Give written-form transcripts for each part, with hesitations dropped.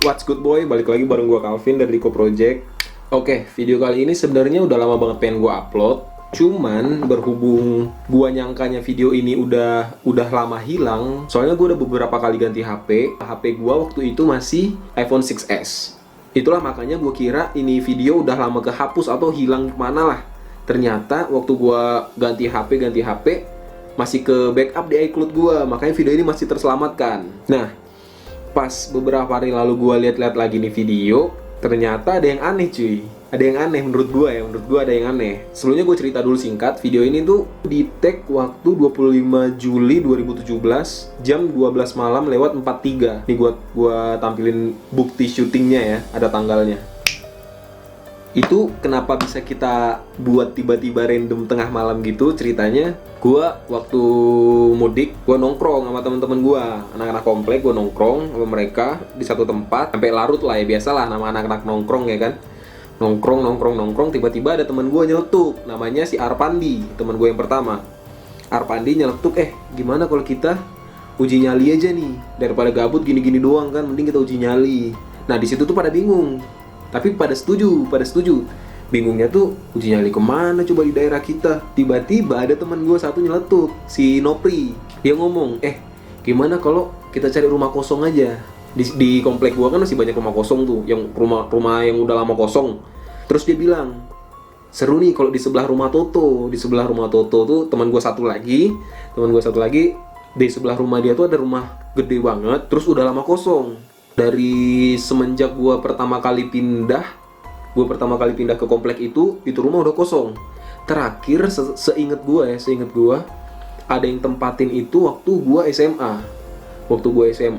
What's good boy, balik lagi bareng gua Calvin dari Rico Project. Oke, video kali ini sebenarnya udah lama banget pengen gua upload. Cuman berhubung gua nyangkanya video ini udah lama hilang, soalnya gua udah beberapa kali ganti HP. HP gua waktu itu masih iPhone 6s. Itulah makanya gua kira ini video udah lama kehapus atau hilang kemana lah. Ternyata waktu gua ganti HP masih ke backup di iCloud gua, makanya video ini masih terselamatkan. Nah, pas beberapa hari lalu gue lihat-lihat lagi nih video, ternyata ada yang aneh cuy. Ada yang aneh menurut gue ada yang aneh. Sebelumnya gue cerita dulu singkat, video ini tuh di tag waktu 25 Juli 2017 jam 12 malam lewat 43. Nih gua tampilin bukti syutingnya ya, ada tanggalnya. Itu kenapa bisa kita buat tiba-tiba random tengah malam gitu ceritanya. Gua waktu mudik, gua nongkrong sama teman-teman gua, anak-anak komplek. Gua nongkrong sama mereka di satu tempat sampai larut lah ya, biasalah nama anak-anak nongkrong ya kan. Nongkrong, tiba-tiba ada teman gua nyeletuk, namanya si Arpandi, teman gua yang pertama. Arpandi nyeletuk, gimana kalau kita uji nyali aja nih, daripada gabut gini-gini doang kan, mending kita uji nyali. Nah di situ tuh pada bingung, tapi pada setuju. Bingungnya tuh uji nyali kemana coba di daerah kita. Tiba-tiba ada teman gue satu nyeletuk, si Nopri. Dia ngomong, gimana kalau kita cari rumah kosong aja. Di komplek gue kan masih banyak rumah kosong tuh, yang rumah yang udah lama kosong. Terus dia bilang, seru nih kalau di sebelah rumah Toto. Di sebelah rumah Toto tuh teman gue satu lagi, di sebelah rumah dia tuh ada rumah gede banget, terus udah lama kosong. Dari semenjak gue pertama kali pindah ke komplek itu rumah udah kosong. Terakhir seinget gue ada yang tempatin itu waktu gue SMA.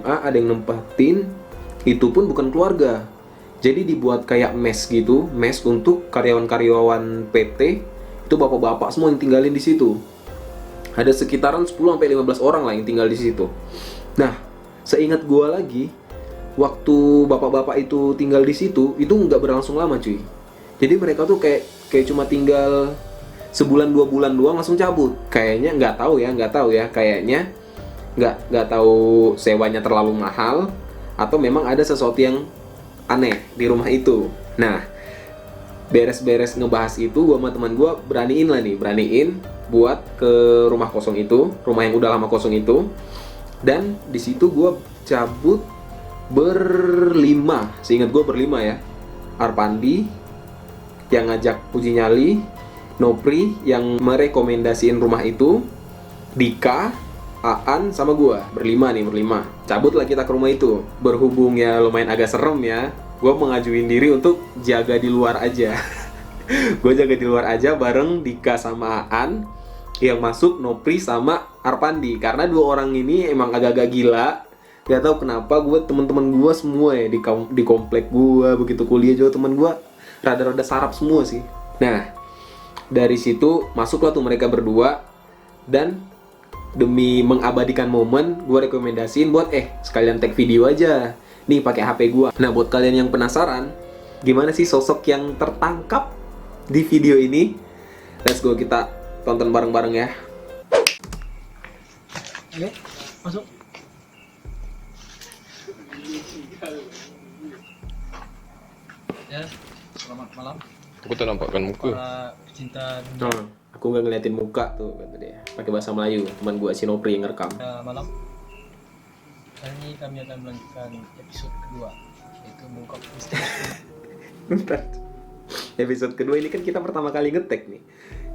Ada yang nempatin, itu pun bukan keluarga. Jadi dibuat kayak mes gitu, mes untuk karyawan-karyawan PT. Itu bapak-bapak semua yang tinggalin di situ. Ada sekitaran 10-15 orang lah yang tinggal di situ. Nah, seingat gue lagi, waktu bapak-bapak itu tinggal di situ, itu nggak berlangsung lama cuy. Jadi mereka tuh kayak cuma tinggal sebulan 2 bulan doang langsung cabut. Kayaknya nggak tahu ya. Kayaknya nggak tahu sewanya terlalu mahal atau memang ada sesuatu yang aneh di rumah itu. Nah, beres-beres ngebahas itu, gua sama teman gua beraniin buat ke rumah kosong itu, rumah yang udah lama kosong itu. Dan di situ gua cabut berlima, seingat gue berlima ya. Arpandi yang ngajak uji nyali, Nopri yang merekomendasiin rumah itu, Dika, Aan sama gue, berlima. Cabutlah kita ke rumah itu. Berhubung ya lumayan agak serem ya, gue mengajuin diri untuk jaga di luar aja. Gue jaga di luar aja bareng Dika sama Aan, yang masuk Nopri sama Arpandi. Karena dua orang ini emang agak-agak gila. Gak tau kenapa teman-teman gue semua ya di komplek gue begitu kuliah juga teman gue rada-rada sarap semua sih. Nah dari situ masuklah tuh mereka berdua, dan demi mengabadikan momen gue rekomendasiin buat sekalian tag video aja nih pakai HP gue. Nah buat kalian yang penasaran gimana sih sosok yang tertangkap di video ini, let's go kita tonton bareng-bareng ya. Oke, masuk. Ya, selamat malam Aku tuh nampakkan muka. para pecinta dunia. Aku nggak ngeliatin muka tuh kata dia. Pakai bahasa Melayu. Teman gua si Nopri yang ngerekam. Malam. Kali ini kami akan melanjutkan episode kedua, yaitu mengungkap misteri. Bentar. Episode kedua ini kan kita pertama kali ngetek nih.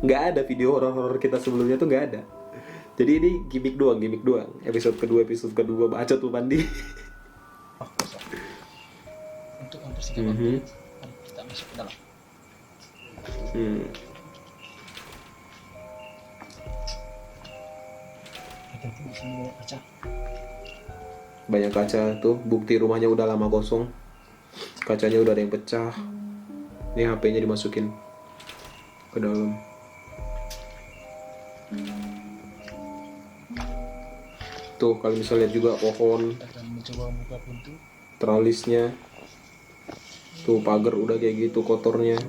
Nggak ada video horor-horor kita sebelumnya tuh nggak ada. Jadi ini gimmick doang. Episode kedua bacot tuh Pandi. Kosong. Untuk mempersingkat waktu, mari kita masuk ke dalam. Hati-hati di sini banyak kaca. Banyak kaca tuh, bukti rumahnya udah lama kosong. Kacanya udah ada yang pecah. Ini HP-nya dimasukin ke dalam. Tuh kalau bisa lihat juga pohon, Kita akan mencoba membuka pintu. tralisnya. Tuh pagar udah kayak gitu kotornya.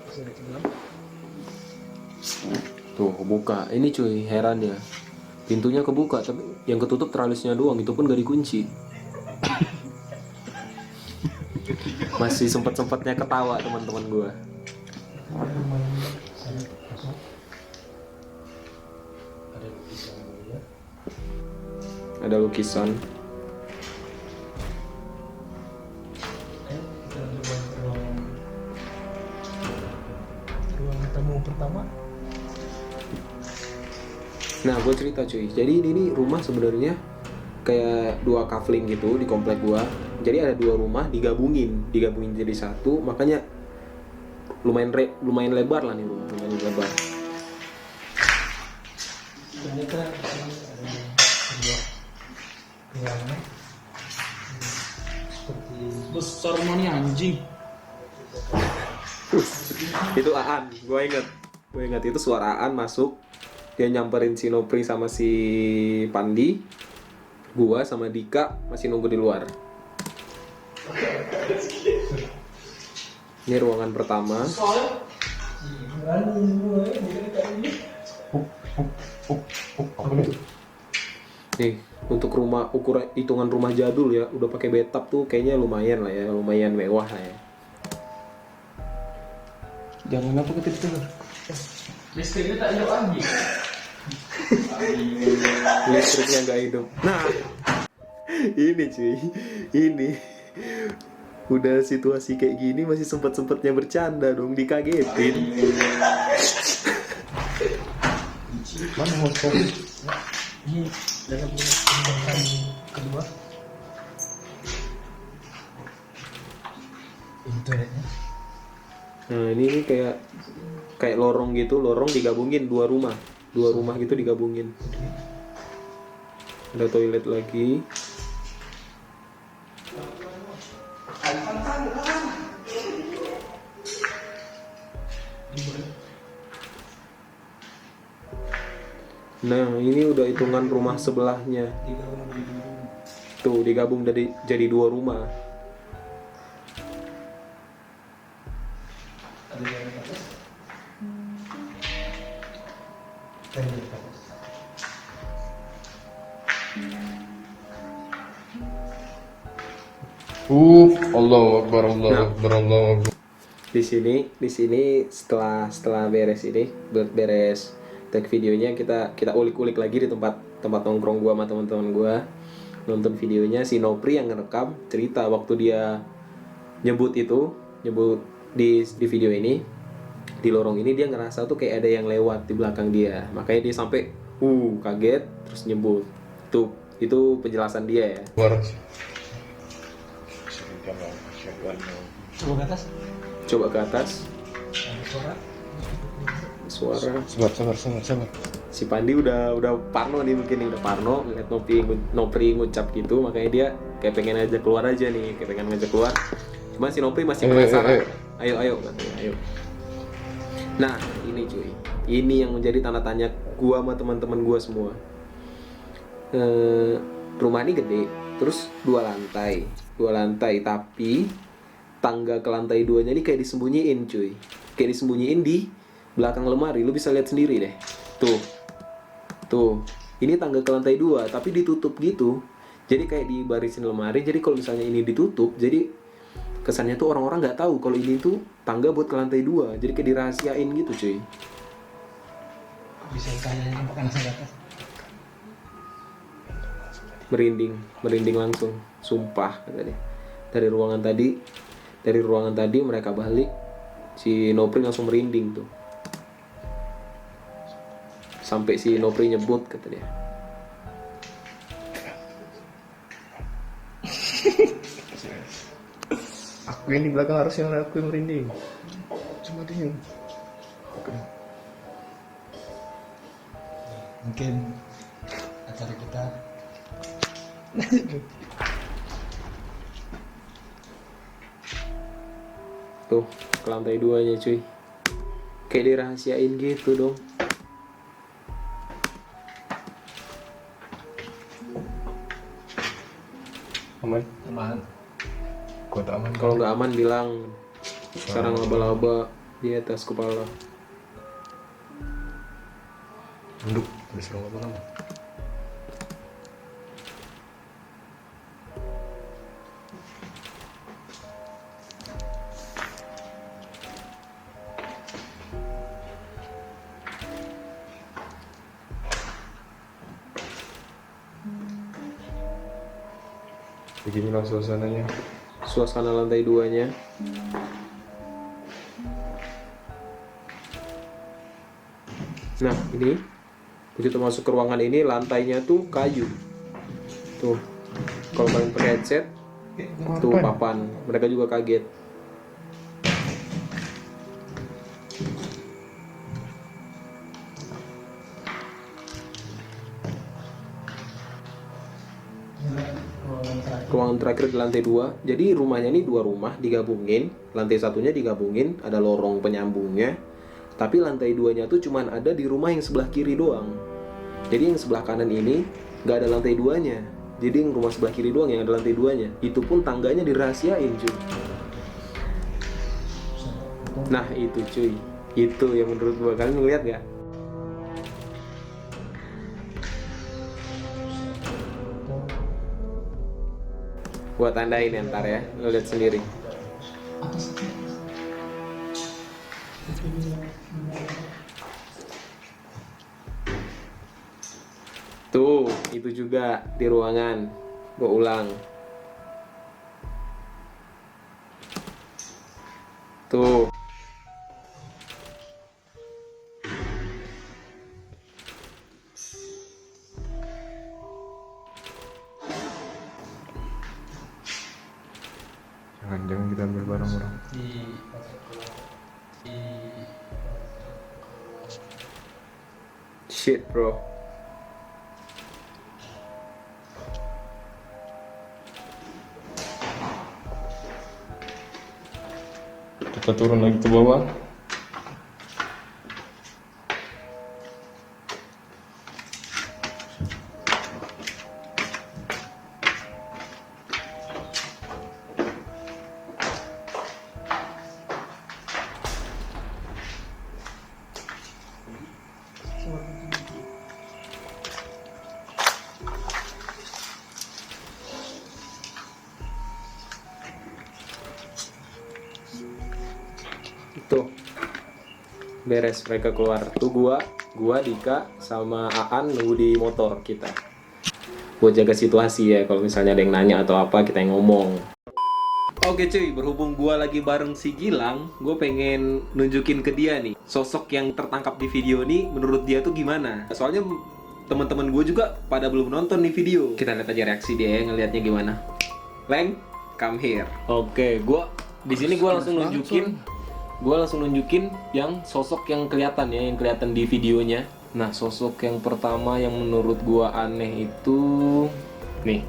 Masuk ke dalam. Tuh buka. Ini cuy, heran ya. Pintunya kebuka tapi yang ketutup tralisnya doang, itu pun gak dikunci. Masih sempet-sempetnya ketawa teman-teman gue. Ada lukisan juga. Ada lukisan. Ayo kita coba ke ruang tamu pertama. Nah, gue cerita cuy. Jadi ini rumah sebenarnya kayak dua kafling gitu di komplek gue. Jadi ada dua rumah digabungin jadi satu. Makanya lumayan lebar lah nih rumah, lumayan lebar. Ternyata di sini ada sebuah ruangan seperti Besar mana anjing? Itu Aan, gue inget itu suara Aan masuk. Dia nyamperin si Nopri sama si Pandi. Gua sama Dika masih nunggu di luar. Ini ruangan pertama. Nih, untuk rumah ukuran hitungan rumah jadul ya, udah pakai bathtub tuh kayaknya lumayan lah ya, lumayan mewah lah ya. Jangan apa ketik tuh. listriknya tak hidup lagi. Listriknya nggak hidup. Nah, ini cuy, ini udah situasi kayak gini masih sempet-sempetnya bercanda dong, dikagetin. Mana motor? Ini dalam pembahasan kedua. Ini toiletnya. Nah, ini kayak lorong gitu, lorong digabungin dua rumah gitu digabungin. Ada toilet lagi. Nah, ini udah hitungan rumah sebelahnya. Tuh, digabung jadi dua rumah. Ada yang di atas. Dan di atas. Allahu Akbar, Allahu Akbar, Allahu Akbar. Di sini setelah beres tag videonya, kita ulik-ulik lagi di tempat nongkrong gua sama teman-teman gua. Nonton videonya si Nopri yang ngerekam cerita waktu dia nyebut di video ini, di lorong ini dia ngerasa tuh kayak ada yang lewat di belakang dia. Makanya dia sampai kaget terus nyebut. Itu penjelasan dia ya. Coba ke atas. Coba ke atas. Ada suara. Sabar. Si Pandi udah parno nih, mungkin udah parno ngeliat Nopri ngucap gitu, makanya dia kayak pengen ngajak keluar aja nih, kayak pengen ngajak keluar. Cuma si Nopri masih penasaran. Ayo katanya, ayo. Nah, ini cuy. Ini yang menjadi tanda tanya gua sama teman-teman gua semua. Rumah ini gede, terus dua lantai, tapi tangga ke lantai 2-nya ini kayak disembunyiin cuy. Kayak disembunyiin di belakang lemari, lu bisa lihat sendiri deh. Tuh. Ini tangga ke lantai 2 tapi ditutup gitu. Jadi kayak dibarisin lemari. Jadi kalau misalnya ini ditutup, jadi kesannya tuh orang-orang nggak tahu kalau ini tuh tangga buat ke lantai 2. Jadi kayak dirahasiain gitu cuy. Bisa kayaknya nampak langsung ke atas. Merinding langsung, sumpah kata dia. Dari ruangan tadi mereka balik, si Nopri langsung merinding tuh. Sampai si Nopri nyebut kata dia. Aku yang di belakang harusnya aku yang merinding. Cuma dia. Mungkin acara kita Tuh, ke lantai 2-nya cuy. Kayak dirahasiain gitu dong. aman. Kuat aman. Kalau nggak aman bilang. Sekarang laba-laba di atas kepala. Duduk, disuruh lama-lama. Beginilah suasananya. Suasana lantai 2-nya. Nah, ini begitu masuk ke ruangan ini, lantainya tuh kayu. Tuh, kalau kalian pakai headset, tuh papan. Mereka juga kaget. Ruangan terakhir di lantai 2. Jadi rumahnya ini 2 rumah digabungin. Lantai satunya digabungin, ada lorong penyambungnya. Tapi lantai 2-nya tuh cuman ada di rumah yang sebelah kiri doang. Jadi yang sebelah kanan ini nggak ada lantai 2-nya. Jadi yang rumah sebelah kiri doang yang ada lantai 2-nya. Itu pun tangganya dirahasiain, cuy. Nah itu cuy, itu yang menurut gua. Kalian ngeliat nggak? Gua tandain ya ntar ya, lo lihat sendiri. Tuh, itu juga di ruangan. Gua ulang. Tuh. Jangan kita ambil barang orang. Shit, bro. Kita turun lagi ke bawah. Tuh. Beres mereka keluar. Tuh gua Dika sama Aan nunggu di motor kita. Buat jaga situasi ya, kalau misalnya ada yang nanya atau apa kita yang ngomong. Oke cuy, berhubung gua lagi bareng si Gilang, gue pengen nunjukin ke dia nih sosok yang tertangkap di video ini menurut dia tuh gimana. Soalnya teman-teman gue juga pada belum nonton nih video. Kita lihat aja reaksi dia ya, ngelihatnya gimana. Leng, come here. Oke, di sini gue langsung nunjukin yang sosok yang kelihatan ya, yang kelihatan di videonya. Nah, sosok yang pertama yang menurut gue aneh itu nih.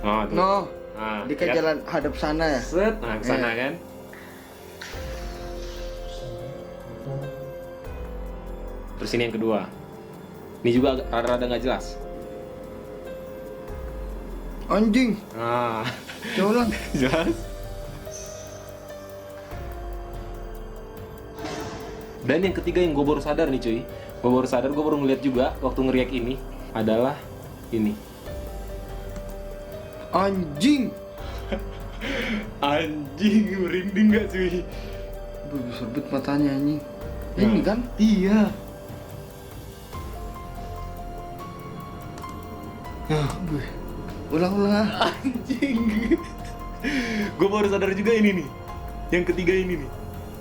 Oh, tuh. No, Nah, di ke lihat. jalan hadap sana ya. Set, nah kesana kan. Terus ini yang kedua. Ini juga rada-rada nggak jelas. Anjing, Nah, jalan. jelas. Dan yang ketiga yang gue baru sadar nih cuy. Gue baru ngeliat juga waktu ngeriak ini adalah ini. Anjing. Anjing, merinding gak cuy? Berbit matanya anjing. Ini kan? Iya. Ulang-ulang. Anjing. Gue baru sadar juga ini nih. Yang ketiga ini nih.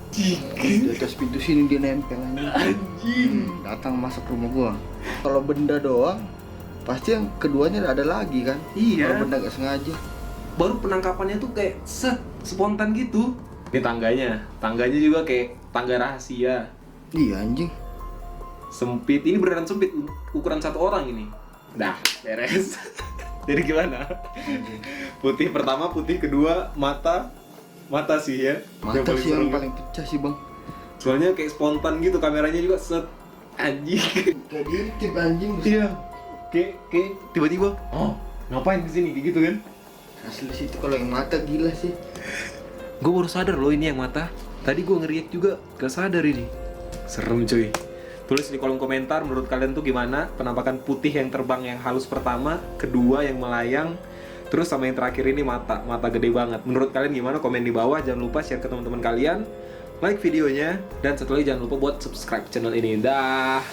Di atas pintu sini dia nempel anjing. Anjing. Datang masuk rumah gua. Kalau benda doang, pasti yang keduanya ada lagi kan? Iya. Kalau benda gak sengaja. Baru penangkapannya tuh kayak spontan gitu. Ini tangganya juga kayak tangga rahasia. Iya anjing. Sempit, ini beneran sempit, ukuran satu orang ini. Dah, beres. Jadi gimana? Putih pertama, putih kedua, mata sih ya. Mata paling sih yang serem. paling pecah sih bang. Soalnya kayak spontan gitu, kameranya juga anjing. Kayak diintip anjing. Iya. Kayak tiba-tiba, oh ngapain kesini kayak gitu kan? Asli sih itu kalau yang mata gila sih. Gue baru sadar loh ini yang mata. Tadi gue ngeriak juga, gak sadar ini. Serem cuy. Tulis di kolom komentar menurut kalian tuh gimana penampakan putih yang terbang yang halus pertama, kedua yang melayang, terus sama yang terakhir ini mata gede banget. Menurut kalian gimana? Komen di bawah. Jangan lupa share ke teman-teman kalian, like videonya, dan satu lagi jangan lupa buat subscribe channel ini. Dah.